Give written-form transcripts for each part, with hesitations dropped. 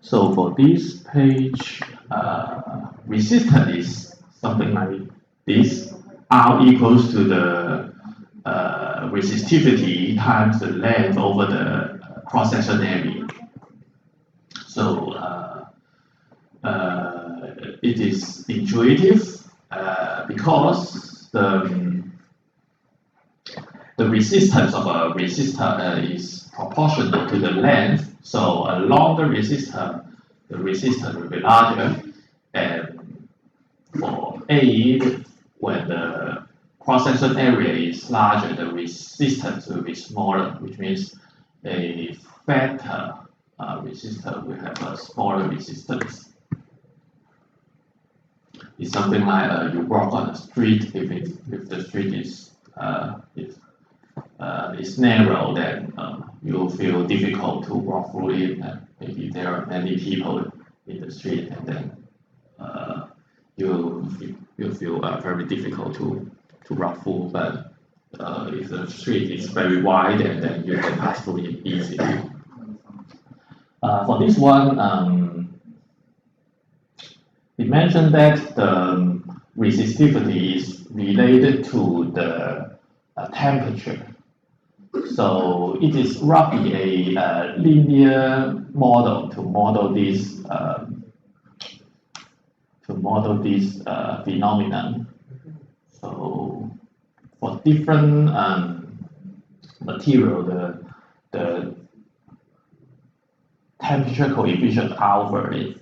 So for this page, resistance is something like this. R equals to the resistivity times the length over the cross-section area. So it is intuitive because the resistance of a resistor is proportional to the length. So a longer resistor, the resistance will be larger. And for A, when the cross-section area is larger, the resistance will be smaller, which means a fatter resistor will have a smaller resistance. It's something like you walk on a street. If the street is narrow, then you'll feel difficult to walk through it. And maybe there are many people in the street, and then you'll feel very difficult to walk through. But if the street is very wide, then you can pass through it easily. For this one, it mentioned that the resistivity is related to the temperature. So it is roughly a linear model to model this phenomenon. So for different material, the temperature coefficient alpha is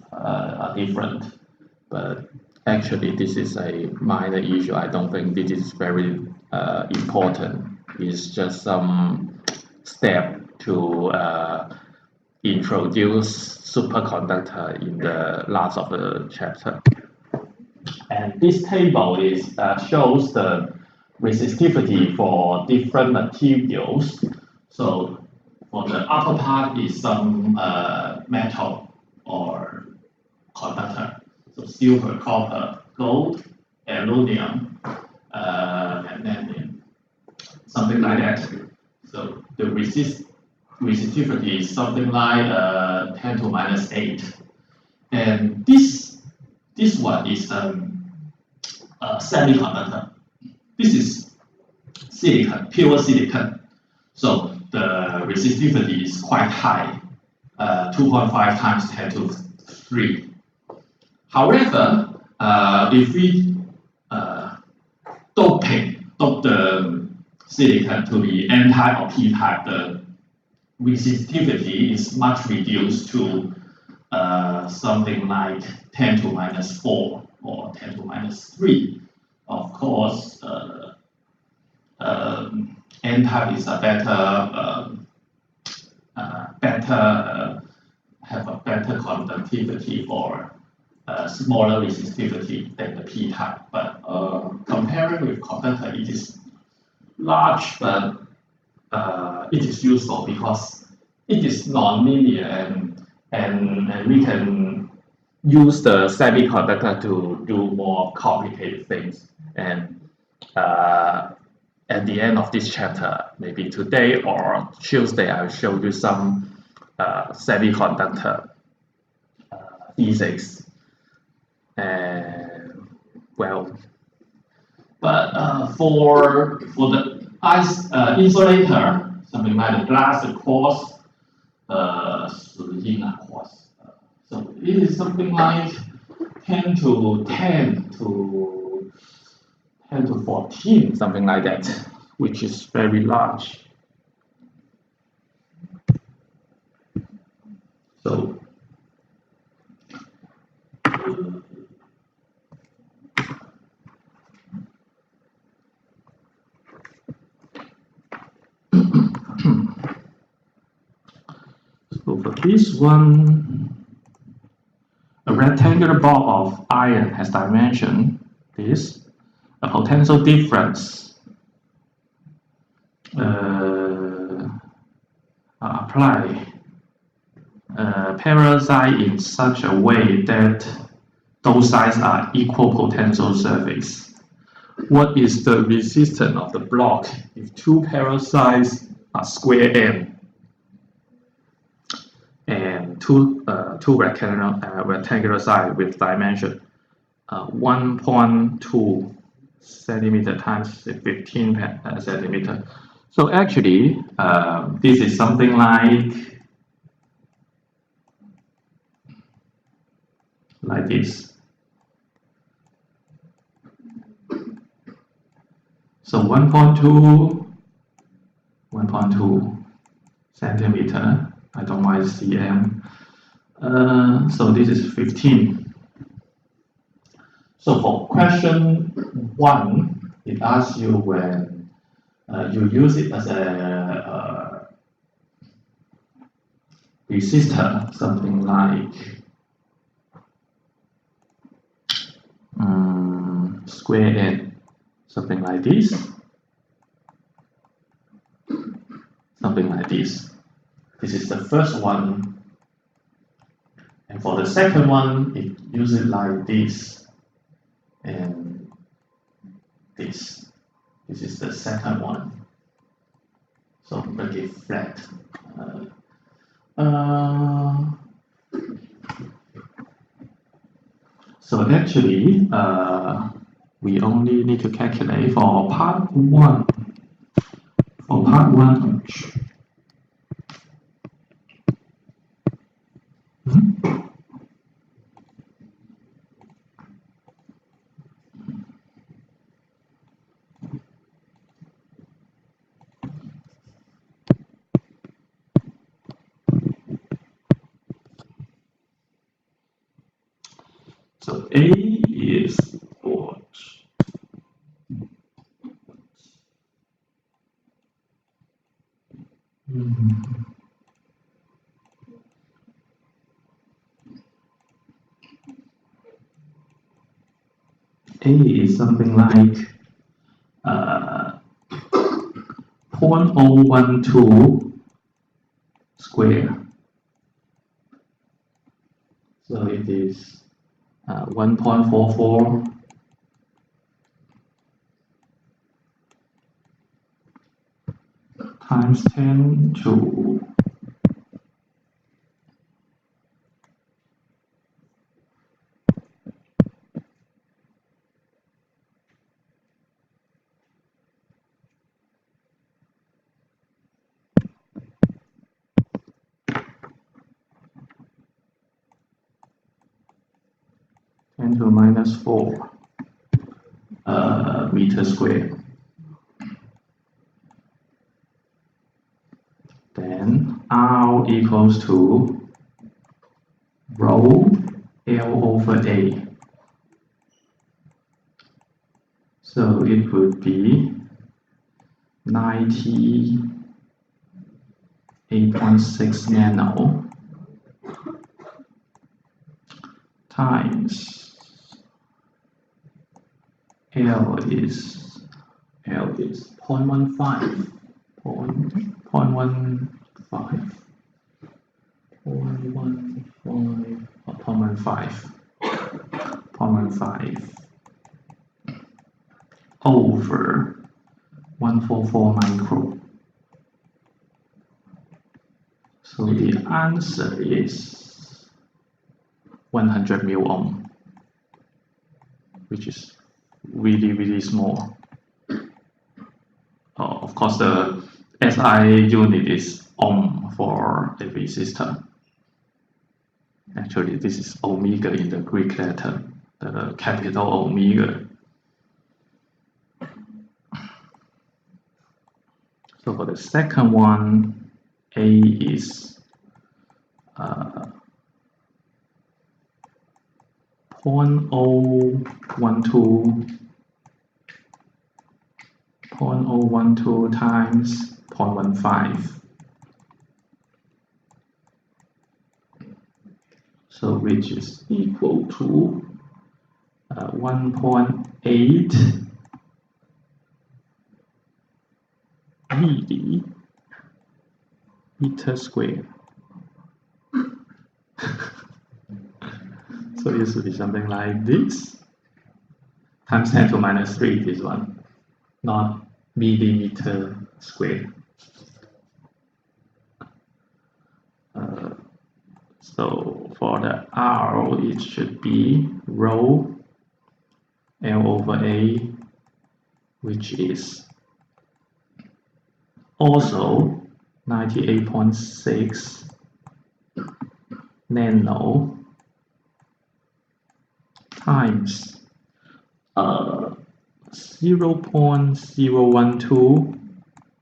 different. But actually, this is a minor issue. I don't think this is very important. It's just some step to introduce superconductor in the last of the chapter. And this table shows the resistivity for different materials. So for the upper part is some metal or conductor. So silver, copper, gold, aluminum, magnesium, something like that. So the resistivity is something like 10 to minus 8. And this one is semiconductor. This is silicon, pure silicon. So the resistivity is quite high, 2.5 times 10 to 3. However, if we dope the silicon to be N-type or P-type, the resistivity is much reduced to something like 10 to minus 4 or 10 to minus 3. Of course, N-type is a have a better conductivity or smaller resistivity than the P-type. But comparing with conductor, it is large, but it is useful because it is non-linear, and we can use the semiconductor to do more complicated things. And at the end of this chapter, maybe today or Tuesday, I'll show you some semiconductor physics. Well, but for the insulator, something like the glass, the quartz, quartz. So it is something like 10 to 14, something like that, which is very large. So so for this one, a rectangular ball of iron has dimension this, a potential difference apply parallel side in such a way that those sides are equal potential surface. What is the resistance of the block if two parallel sides are square m and two rectangular sides with dimension 1.2 centimeter times 15 centimeter. So actually, this is something like this. So 1.2 centimeter. I don't mind cm. So this is 15. So for question 1, it asks you when you use it as a resistor, something like square N, something like this, something like this. This is the first one. And for the second one, it uses like this and this. This is the second one. So make it flat. So actually, we only need to calculate for part 1. For part 1, so A is what? A is something like 0.012 square. So it is 1.44 times 10 to 10 to the minus 4 meter square. Then R equals to rho L over A. So it would be 98.6 nano times L is 0.15, 0.15 over 144 micro. So the answer is 100 mil ohm, which is really small. Of course, the SI unit is ohm for a resistor. Actually, this is omega in the Greek letter, the capital omega. So for the second one, A is 0.012 times 0.15. So which is equal to 1.8 millimeter square. So it should be something like this times 10 to minus 3, this one, not millimeter square. So for the R, it should be rho L over A, which is also 98.6 nano times 0.012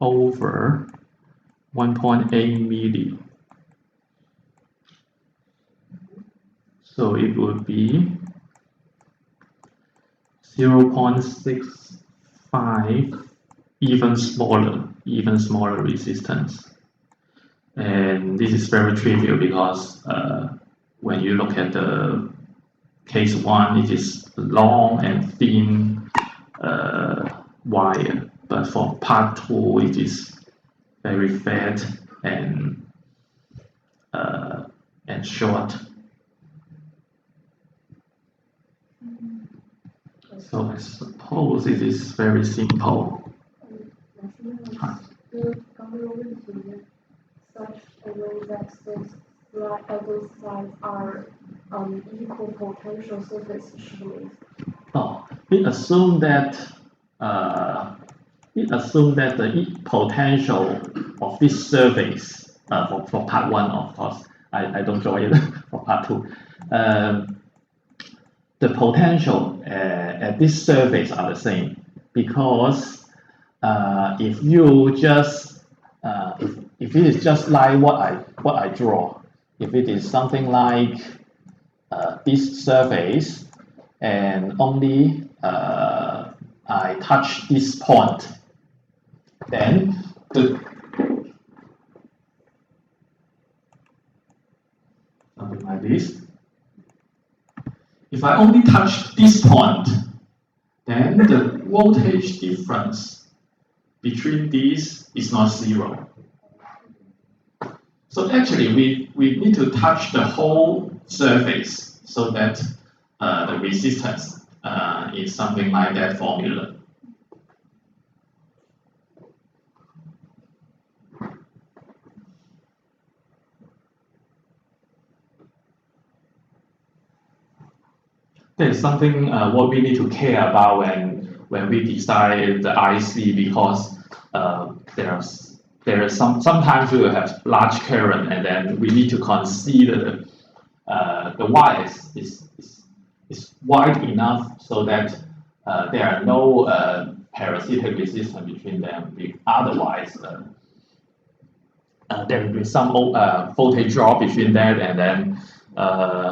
over 1.8 milli. So it would be 0.65, even smaller resistance. And this is very trivial because when you look at the case 1, it is long and thin wire, but for part 2, it is very fat and short. So I suppose it is very simple. Such a way that those sides are equal potential surface shield. Oh, we assume that the potential of this surface for part 1, of course, I don't draw it for part 2. The potential at this surface are the same because if you just if it is just like what I draw, if it is something like this surface and only I touch this point, then something like this. If I only touch this point, then the voltage difference between these is not 0. So actually, we need to touch the whole surface so that the resistance is something like that formula. There's something what we need to care about when we design the IC because there are sometimes we will have large current and then we need to consider the wire is wide enough so that there are no parasitic resistance between them. Otherwise, there will be some voltage drop between that, and then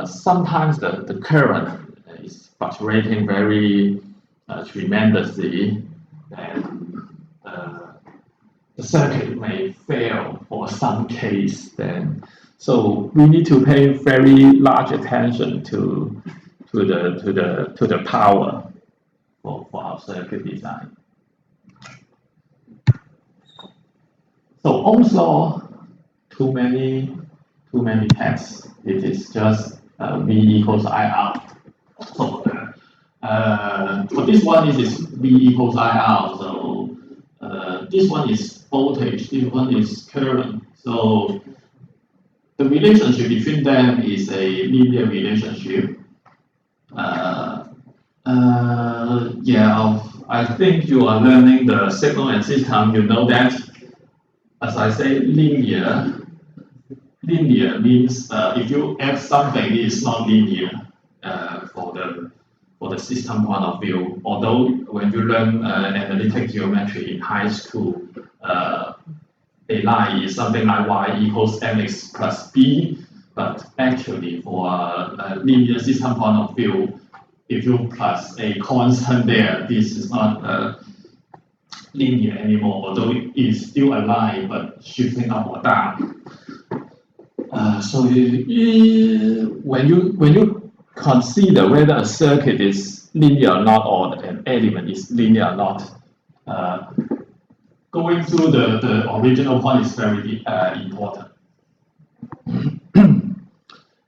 sometimes the current is fluctuating very tremendously, and the circuit may fail for some case. Then, so we need to pay very large attention to the power for our circuit design. So Ohm's law, too many tests. It is just V equals IR. So for this one, it is V equals IR. So this one is voltage. This one is current. So the relationship between them is a linear relationship. Yeah, I think you are learning the signal and system. You know that. As I say, linear means if you add something, it is not linear for the system point of view. Although when you learn analytic geometry in high school, a line is something like y equals mx plus b, but actually for a linear system point of view, if you plus a constant there, this is not linear anymore, although it is still a line, but shifting up or down. So when you consider whether a circuit is linear or not, or an element is linear or not, going through the original point is very important.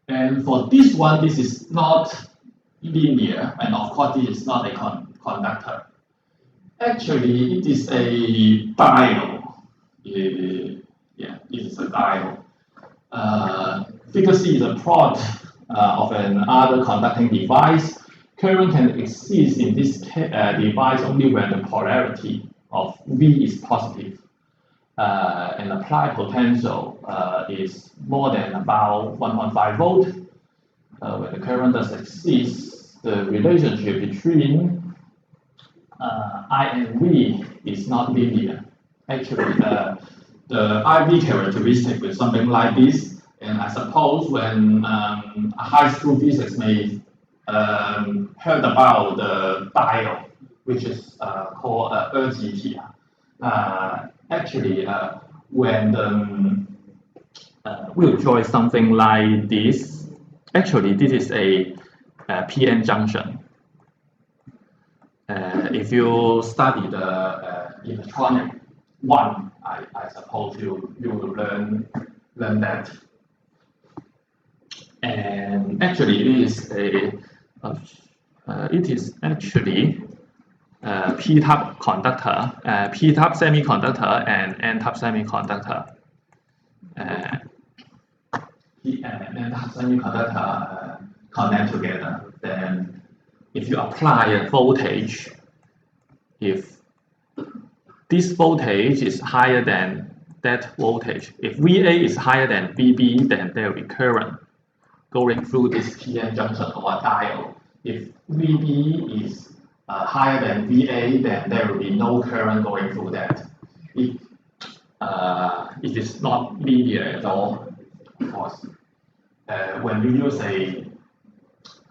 And for this one, this is not linear, and of course, this is not a conductor. Actually, it is a diode. Yeah, it is a diode. Figure C is a plot of an other conducting device. Current can exist in this device only when the polarity of V is positive. And applied potential is more than about 1.5 volt. When the current does exist, the relationship between I and V is not linear. Actually, the IV characteristic is something like this. And I suppose when a high school physics may heard about the diode, which is called ERGT. Actually, when we'll draw something like this. Actually, this is a PN junction. If you study the electronic one, I suppose you will learn that. And actually, it is actually p-type conductor, p-type semiconductor, and n-type semiconductor. N-type semiconductor connect together. Then, if you apply a voltage, if this voltage is higher than that voltage, if VA is higher than VB, then there will be current going through this PN junction or diode. If VB is higher than VA, then there will be no current going through that. It is not linear at all, of course. When you use a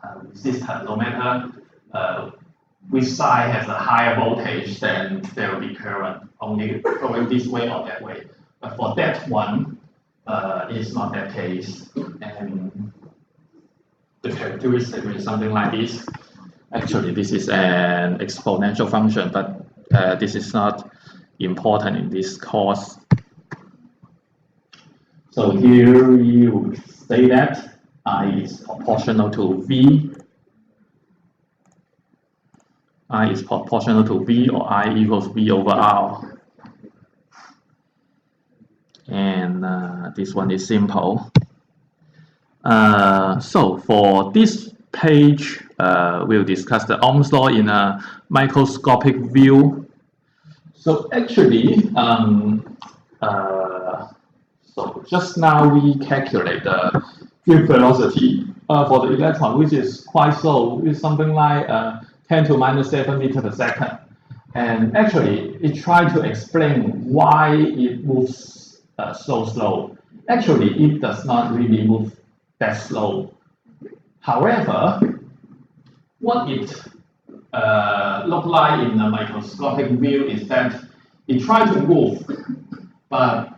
resistor, no matter which side has a higher voltage, then there will be current only going this way or that way. But for that one, it's not that case. And the characteristic is something like this. Actually, this is an exponential function, but this is not important in this course. So here we will say that I is proportional to V. I is proportional to V, or I equals V over R. And this one is simple. So for this page, we'll discuss the Ohm's law in a microscopic view. So actually, so just now we calculate the drift velocity for the electron, which is quite slow. It's something like 10 to minus 7 meters per second. And actually, it tried to explain why it moves so slow. Actually, it does not really move that slow. However, what it looked like in a microscopic view is that it tried to move, but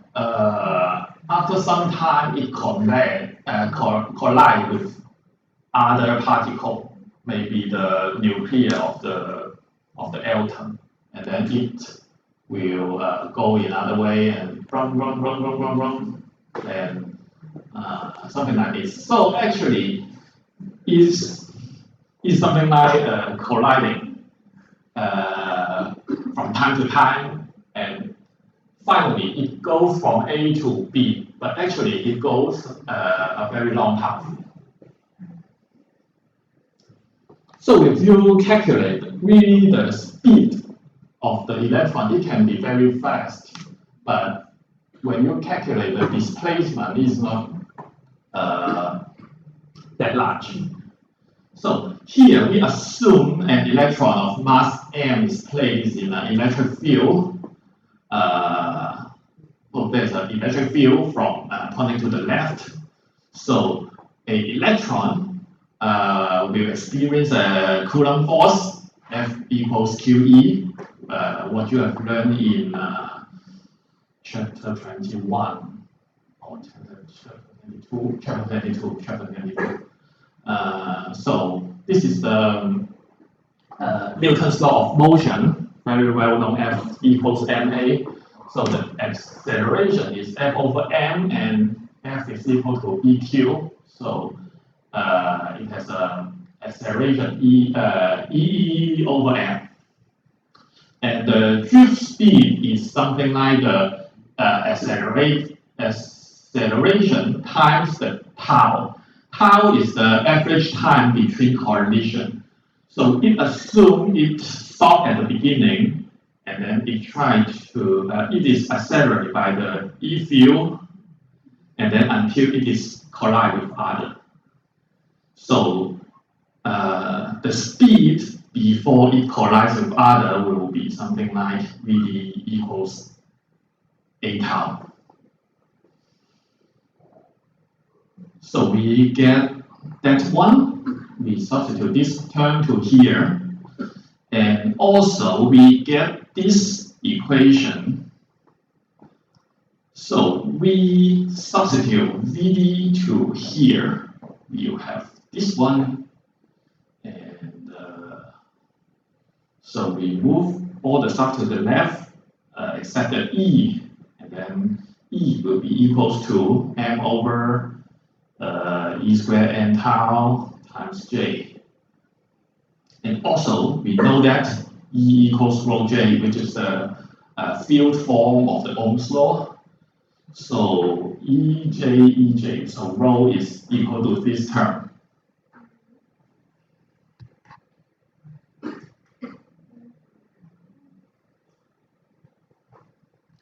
after some time it collide with other particle, maybe the nucleus of the atom, and then it will go another way and run, and something like this. So actually, is something like colliding from time to time, and finally it goes from A to B, but actually it goes a very long path. So if you calculate really the speed of the electron, it can be very fast, but when you calculate the displacement, it's not that large. So here we assume an electron of mass m is placed in an electric field. There's an electric field from pointing to the left. So an electron will experience a Coulomb force, F equals QE, what you have learned in chapter 21 or chapter 22. So this is the Newton's law of motion, very well known, F equals ma. So the acceleration is F over m, and F is equal to EQ. So it has an acceleration E over m. And the drift speed is something like the acceleration times the tau. Tau is the average time between collision. So it assumes it stopped at the beginning, and then it tried to, it is accelerated by the E field, and then until it is collide with other. So the speed before it collides with other will be something like Vd equals a tau. So we get that one, we substitute this term to here, and also we get this equation. So we substitute Vd to here, we will have this one, and so we move all the stuff to the left, except the E, and then E will be equals to m over E squared n tau times J. And also, we know that E equals rho J, which is the field form of the Ohm's law. So EJ, so rho is equal to this term.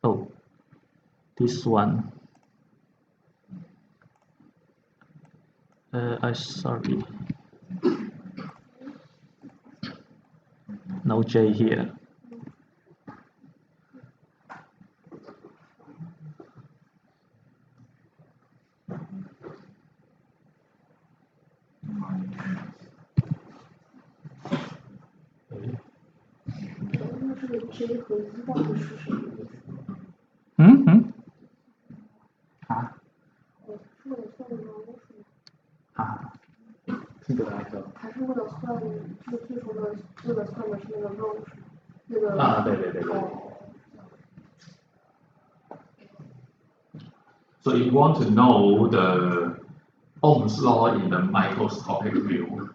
Oh, this one. Sorry. No J here.还是为了算，就是最初的为了算的是那个肉，那个对。So you want to know the Ohm's law in the microscopic view.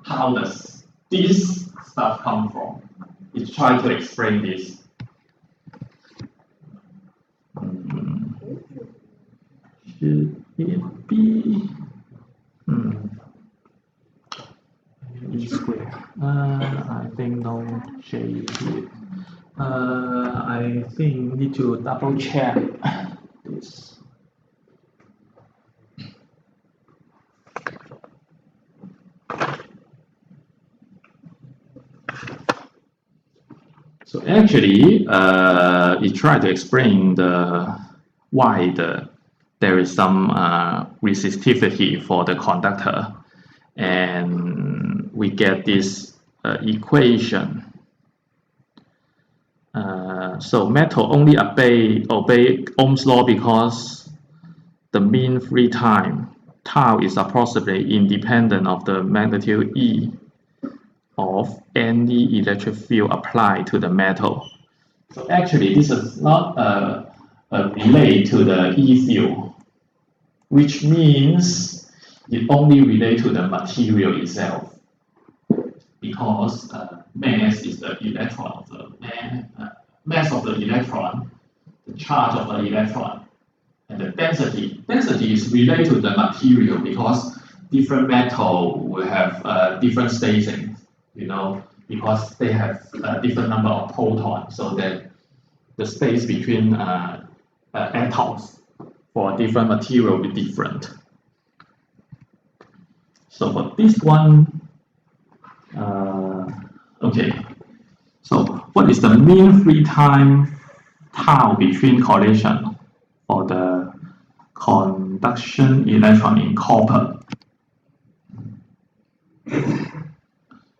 How does this stuff come from? It's trying to explain this. Should it be E square? I think no J here. I think need to double check this. So actually, it tried to explain why there is some resistivity for the conductor, and we get this equation. So metal only obey Ohm's law because the mean free time tau is approximately independent of the magnitude E of any electric field applied to the metal. So actually, this is not relate to the E field, which means it only relate to the material itself, because mass is the electron of the mass of the electron, the charge of the electron, and the density. Density is related to the material because different metal will have different spacing, because they have a different number of protons, so that the space between atoms for different material will be different. So for this one, okay. So what is the mean free time tau between collision for the conduction electron in copper?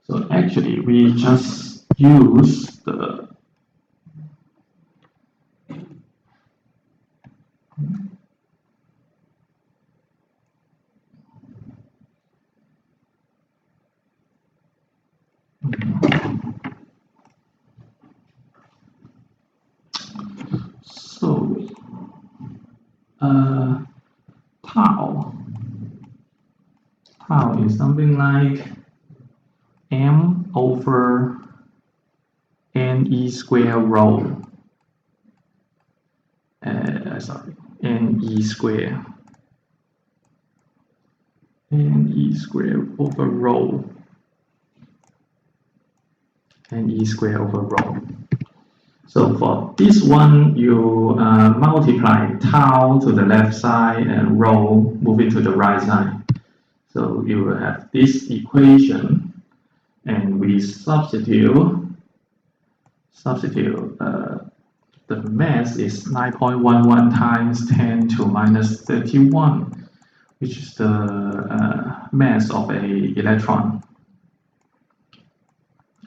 So actually, we just use the tau is something like m over ne square rho. Ne square and E squared over rho, and E squared over rho. So for this one, you multiply tau to the left side and rho move it to the right side. So you will have this equation, and we substitute the mass is 9.11 times 10 to minus 31, which is the mass of a electron.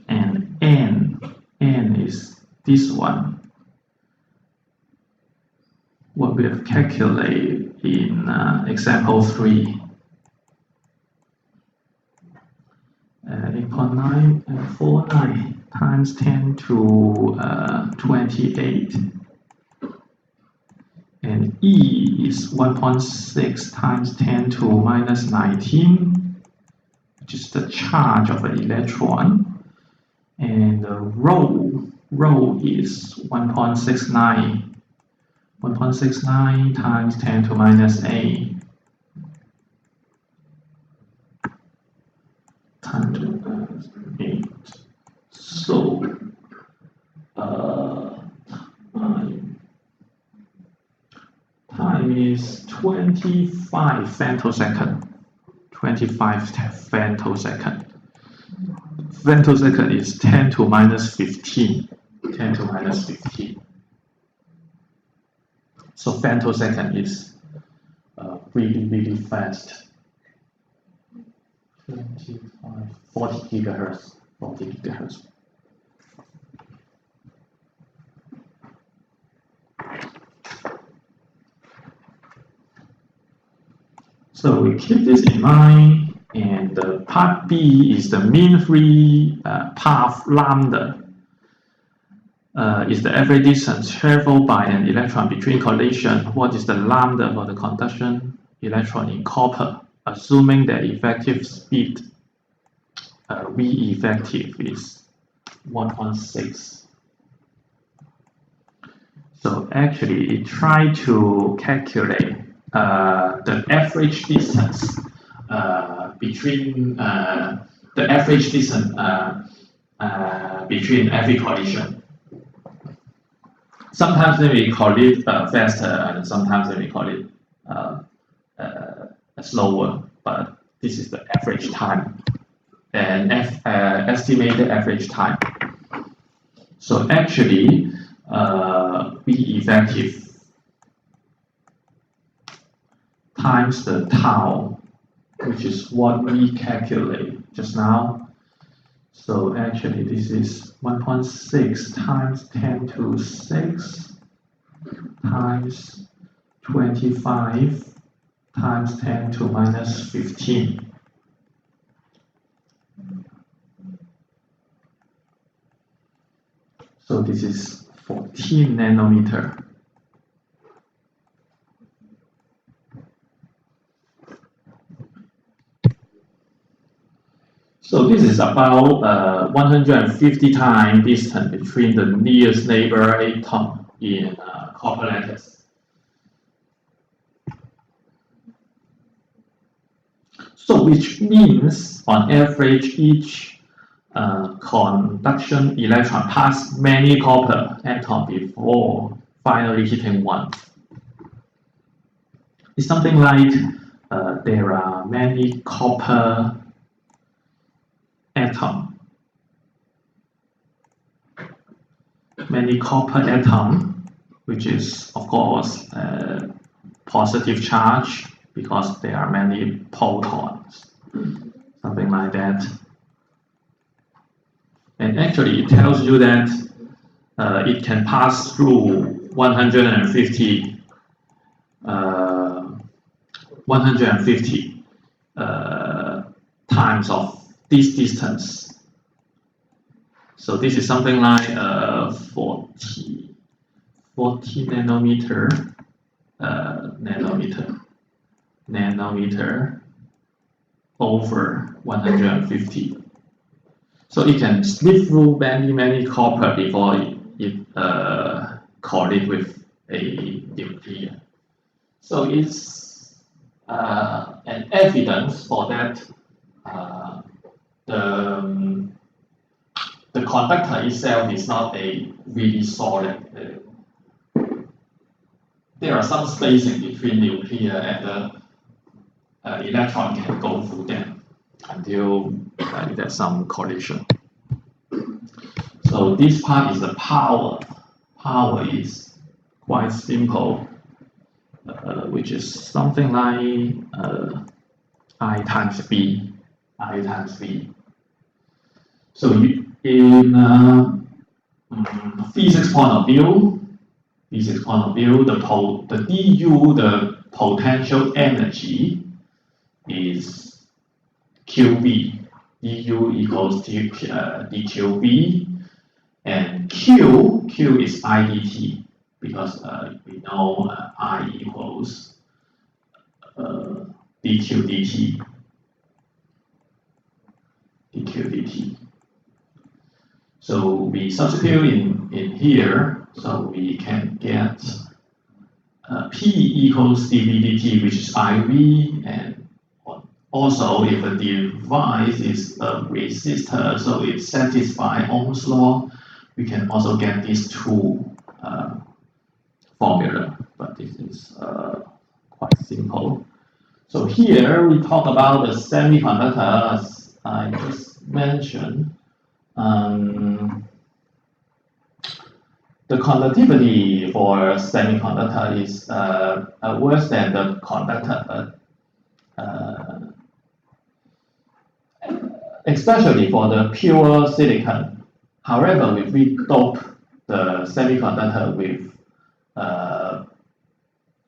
And n is this one, what we have calculated in example 3. 8.949 times 10 to 28, and E is 1.6 times 10 to minus 19, which is the charge of an electron, and the rho is 1.69 times 10 to minus 8 times 8. So time is 25 femtosecond. 25 femtosecond. Femtosecond is 10 to minus 15. 10 to minus 15. So femtosecond is really fast. 40 gigahertz. 40 gigahertz. So we keep this in mind, and part B is the mean free path lambda. Is the average distance traveled by an electron between collision. What is the lambda for the conduction electron in copper, assuming that effective speed V effective is 1.6. So actually, it tried to calculate the average distance between between every collision. Sometimes we call it faster, and sometimes we call it slower. But this is the average time, and estimated average time. So actually, V effective times the tau, which is what we calculate just now. So actually, this is 1.6 times 10 to 6 times 25 times 10 to minus 15. So this is 14 nanometer. So this is about 150 times distance between the nearest neighbor atom in copper lattice. So which means on average each conduction electron pass many copper atoms before finally hitting one. It's something like there are many copper atom, which is of course positive charge because there are many protons, something like that. And actually it tells you that it can pass through 150 times of this distance. So this is something like 40 nanometer over 150. So it can slip through many copper before it collide with a nuclear. So it's an evidence for that the conductor itself is not a really solid. There are some spacing between nuclear and the electron can go through them until there's some collision. So this part is the power. Power is quite simple, which is something like I times B. I times B. So in physics point of view, the du, the potential energy, is QB. du equals to dQB, and Q is IDT, because we know I equals dQ dt. So we substitute in here, so we can get P equals dV dt, which is IV, and also if a device is a resistor, so it satisfies Ohm's law, we can also get these two formula, but this is quite simple. So here we talk about the semiconductor, as I just mentioned. The conductivity for semiconductor is worse than the conductor, especially for the pure silicon. However, if we dope the semiconductor with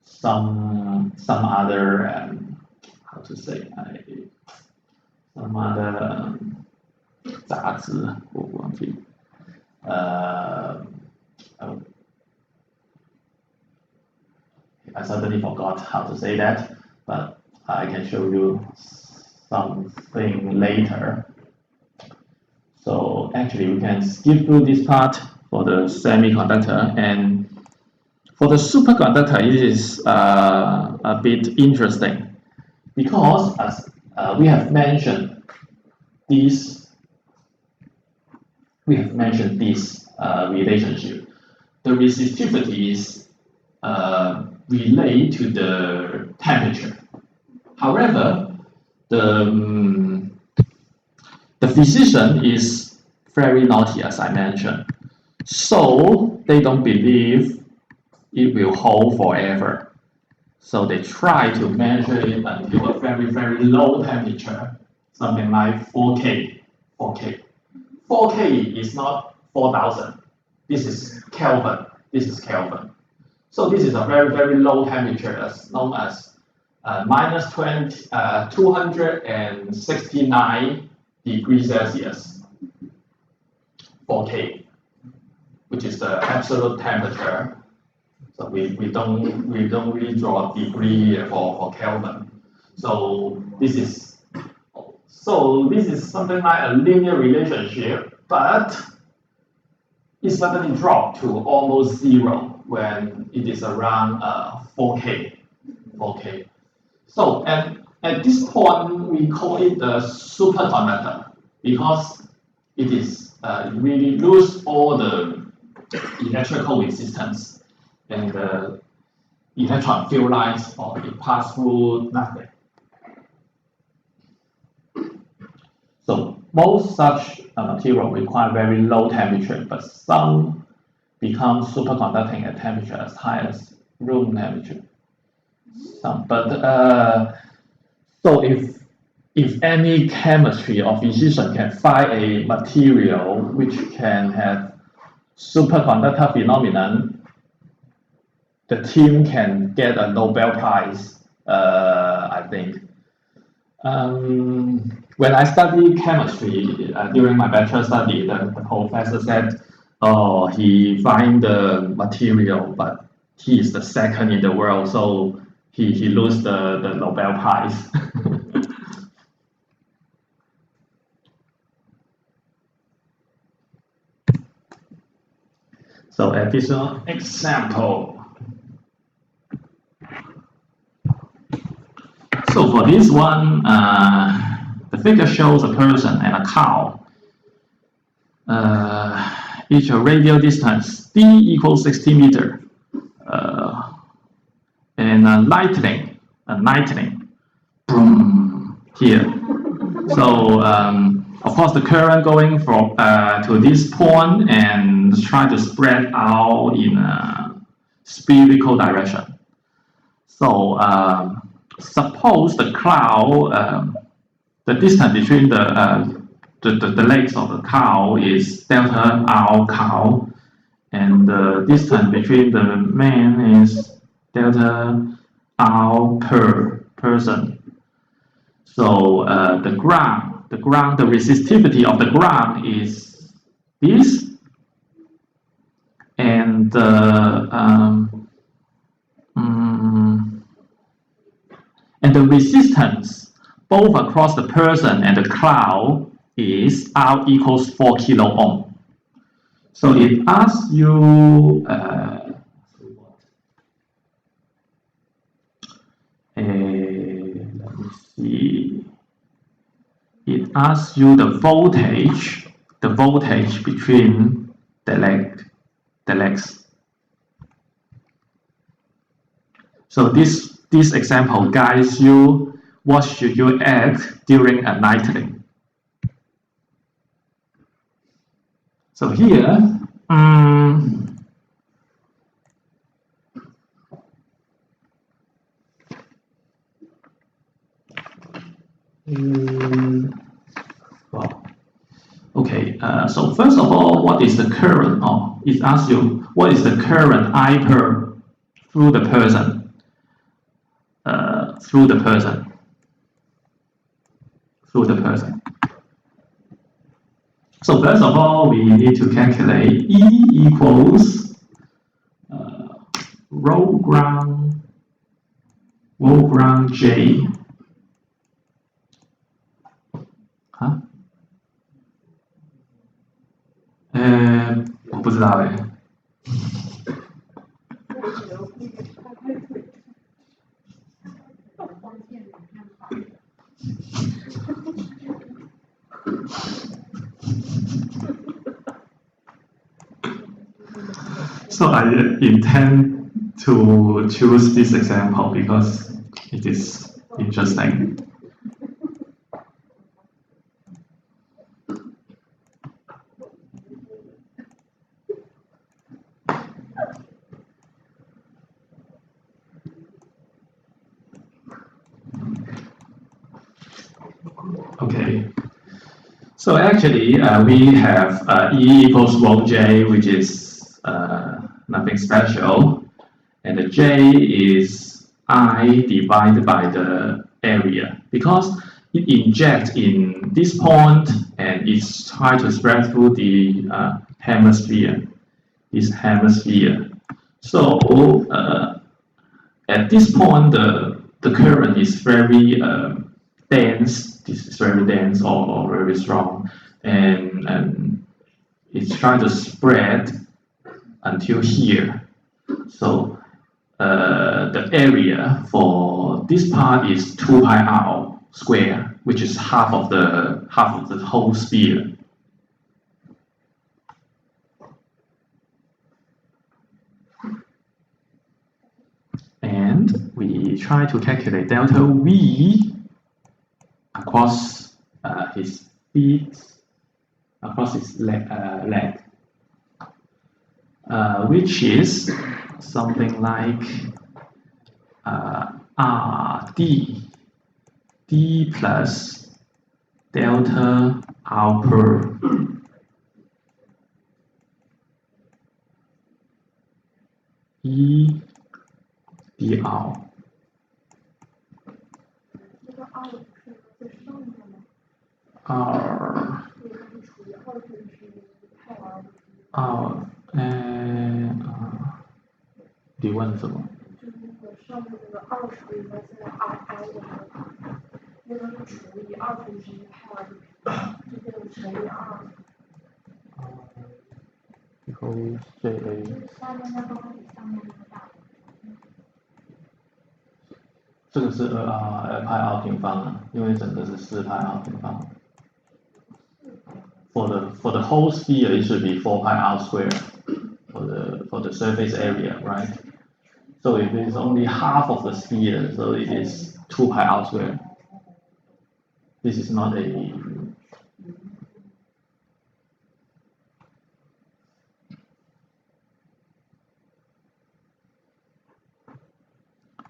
some other how to say some other 杂质，我忘记I suddenly forgot how to say that, but I can show you something later. So actually we can skip through this part for the semiconductor, and for the superconductor it is a bit interesting, because as we have mentioned this relationship. The resistivity is related to the temperature. However, the physician is very naughty, as I mentioned. So they don't believe it will hold forever. So they try to measure it until a very, very low temperature, something like 4K. 4K is not 4,000. This is Kelvin. So this is a very, very low temperature, as known as minus 269 degrees Celsius. 4K, which is the absolute temperature. So we don't really draw a degree for Kelvin. So this is something like a linear relationship, but it suddenly dropped to almost zero when it is around 4K. So at this point we call it the superconductor, because it is really lose all the electrical resistance, and the electron field lines or it pass through nothing. So most such material require very low temperature, but some become superconducting at temperature as high as room temperature. So if any chemistry or physician can find a material which can have superconductor phenomenon, the team can get a Nobel Prize, I think. When I studied chemistry during my bachelor study, the professor said, "Oh, he find the material, but he is the second in the world, so he lose the Nobel Prize." So additional example. So for this one, the figure shows a person and a cow. Each radial distance d equals 60 meter. And a lightning, boom, here. So of course the current going from to this point and try to spread out in a spherical direction. So suppose the cloud, the distance between the legs of the cow is delta r cow, and the distance between the man is delta r per person. So the resistivity of the ground is this, and the resistance both across the person and the cloud is R equals 4 kilo ohm. So it asks you let me see. It asks you the voltage between the legs. So this example guides you what should you add during a lightning. So here, well, okay. So first of all, what is the current? Oh, it asks you what is the current I per through the person. Through the person. So first of all, we need to calculate E equals rho ground J. Huh? 我不知道哎。So I intend to choose this example because it is interesting. Okay. So actually, we have E equals rho J, which is nothing special, and the J is I divided by the area because it injects in this point and it's trying to spread through the hemisphere. So at this point, the current is very dense. This is very dense or very strong, and it's trying to spread until here. So the area for this part is 2 pi r square, which is half of the whole sphere. And we try to calculate delta V across his feet, across his leg, which is something like D plus delta R per E dr.你问什么？就是那个上面那个2除以它现在 RI 的那个除以2分之1派2就变成乘以2。以后JA。下面那个会比上面那个大。这个是派 r 平方啊，因为整个是4派 r 平方。For the whole sphere, it should be 4 pi r squared for the surface area, right? So if it is only half of the sphere, so it is 2 pi r squared. This is not a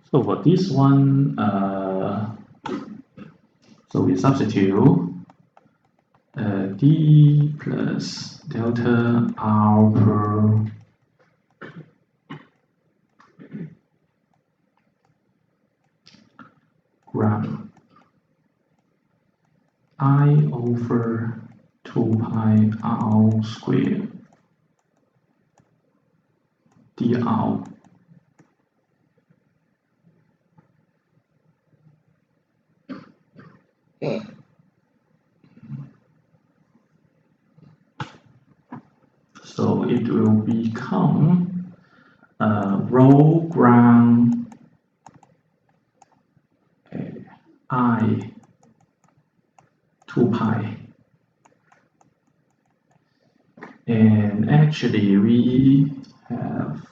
So for this one, so we substitute d plus delta r per gram I over 2 pi r squared dr. So it will become rho gram I 2 pi. And actually we have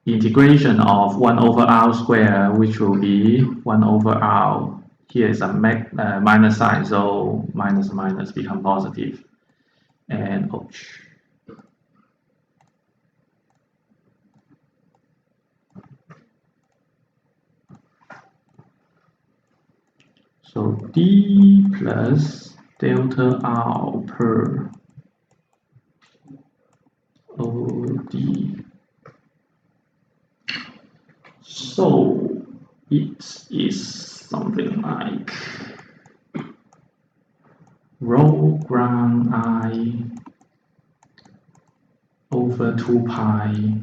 integration of 1 over r square, which will be 1 over r. Here is a minus sign, so minus minus become positive. And ouch. So d plus delta r per OD. So it is something like rho gram I over 2 pi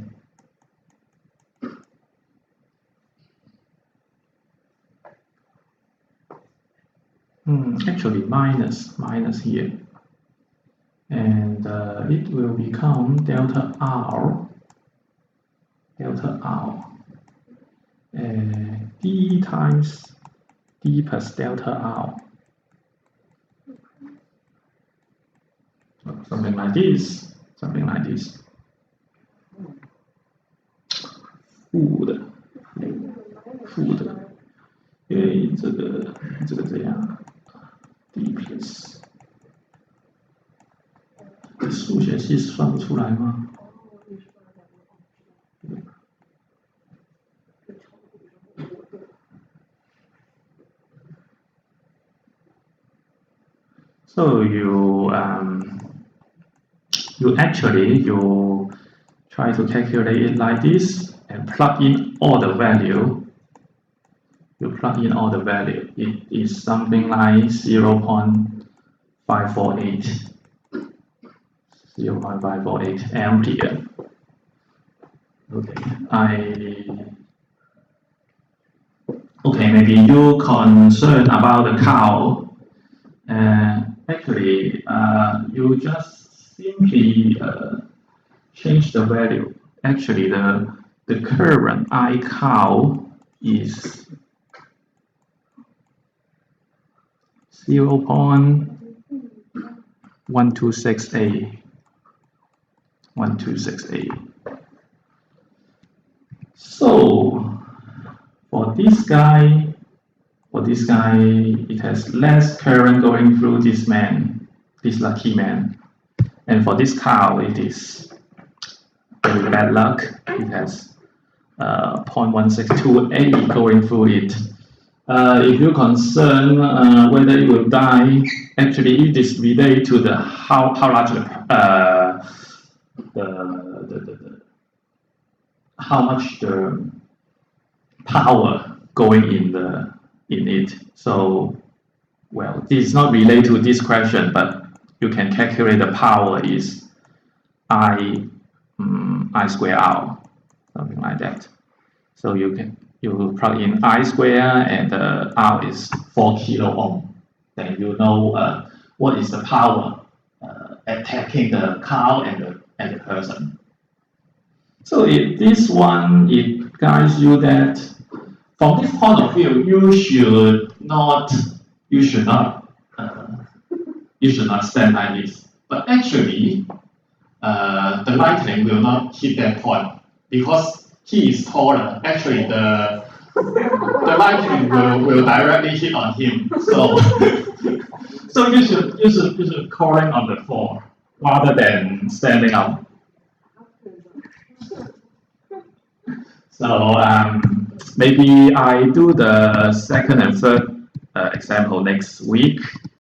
actually minus here, and it will become delta r d times d plus delta r, something like this.负的，因为这个这样 d plus， 数学系算不出来吗？ So you actually try to calculate it like this and plug in all the value. You plug in all the value. It is something like 0.548 ampere. Okay, maybe you concerned about the cow. Actually, you just simply change the value. Actually, the current I cow is 0.1268. So for this guy, it has less current going through this lucky man. And for this cow, it is very bad luck. It has 0.1628 going through it. If you're concerned whether it will die, actually it is related to the how large how much the power going in it. So, well, this is not related to this question, but you can calculate the power is I square R, something like that. So you plug in I square and R is 4 kilo ohm. Then you know what is the power attacking the cow and the person. So if this one, it guides you that from this point of view, you should not, stand like this. But actually, the lightning will not hit that point because he is taller. Actually, the lightning will directly hit on him. So, so you should crawling on the floor rather than standing up. So maybe I do the second and third example next week